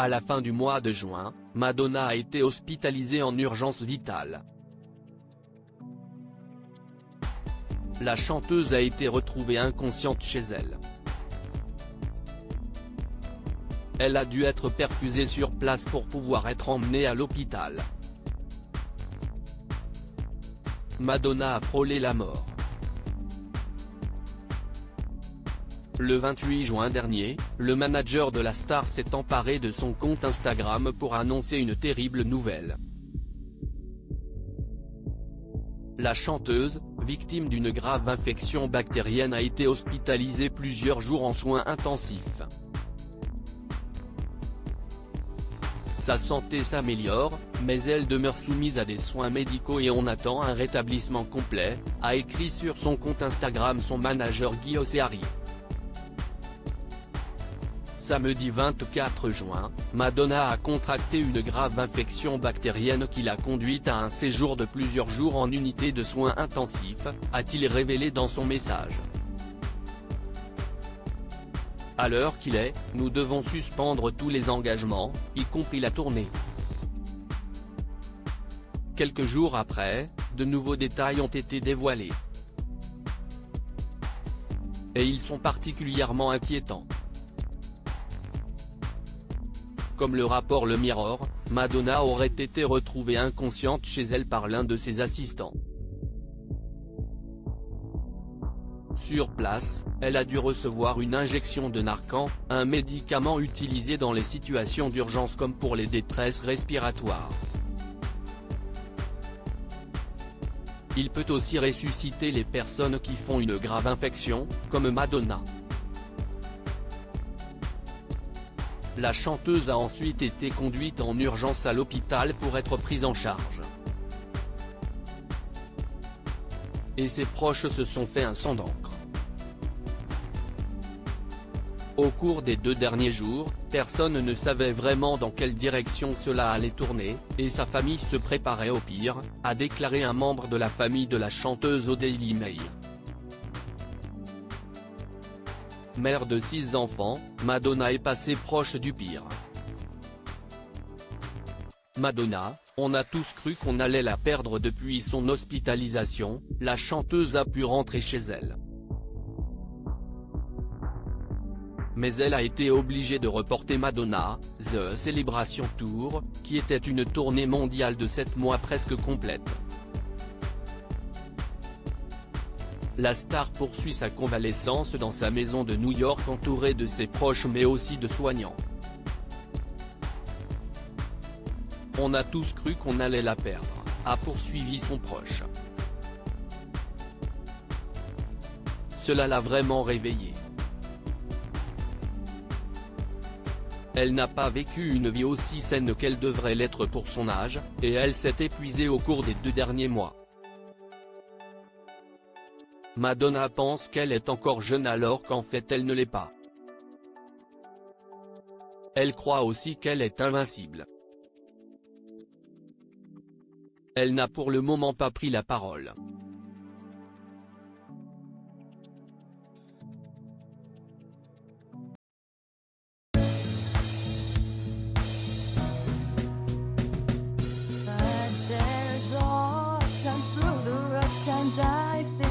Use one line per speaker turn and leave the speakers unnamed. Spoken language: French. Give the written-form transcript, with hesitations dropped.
À la fin du mois de juin, Madonna a été hospitalisée en urgence vitale. La chanteuse a été retrouvée inconsciente chez elle. Elle a dû être perfusée sur place pour pouvoir être emmenée à l'hôpital. Madonna a frôlé la mort. Le 28 juin dernier, le manager de la star s'est emparé de son compte Instagram pour annoncer une terrible nouvelle. La chanteuse, victime d'une grave infection bactérienne, a été hospitalisée plusieurs jours en soins intensifs. Sa santé s'améliore, mais elle demeure soumise à des soins médicaux et on attend un rétablissement complet, a écrit sur son compte Instagram son manager Guy Oseari. Samedi 24 juin, Madonna a contracté une grave infection bactérienne qui l'a conduite à un séjour de plusieurs jours en unité de soins intensifs, a-t-il révélé dans son message. À l'heure qu'il est, nous devons suspendre tous les engagements, y compris la tournée. Quelques jours après, de nouveaux détails ont été dévoilés. Et ils sont particulièrement inquiétants. Comme le rapporte le Mirror, Madonna aurait été retrouvée inconsciente chez elle par l'un de ses assistants. Sur place, elle a dû recevoir une injection de Narcan, un médicament utilisé dans les situations d'urgence comme pour les détresses respiratoires. Il peut aussi ressusciter les personnes qui font une grave infection, comme Madonna. La chanteuse a ensuite été conduite en urgence à l'hôpital pour être prise en charge. Et ses proches se sont fait un sang d'encre. Au cours des 2 derniers jours, personne ne savait vraiment dans quelle direction cela allait tourner, et sa famille se préparait au pire, a déclaré un membre de la famille de la chanteuse au Daily Mail. Mère de 6 enfants, Madonna est passée proche du pire. Madonna, on a tous cru qu'on allait la perdre depuis son hospitalisation, la chanteuse a pu rentrer chez elle. Mais elle a été obligée de reporter Madonna, The Celebration Tour, qui était une tournée mondiale de 7 mois presque complète. La star poursuit sa convalescence dans sa maison de New York entourée de ses proches mais aussi de soignants. On a tous cru qu'on allait la perdre, a poursuivi son proche. Cela l'a vraiment réveillée. Elle n'a pas vécu une vie aussi saine qu'elle devrait l'être pour son âge, et elle s'est épuisée au cours des 2 derniers mois. Madonna pense qu'elle est encore jeune alors qu'en fait elle ne l'est pas. Elle croit aussi qu'elle est invincible. Elle n'a pour le moment pas pris la parole.
But there's all times through the rough times I feel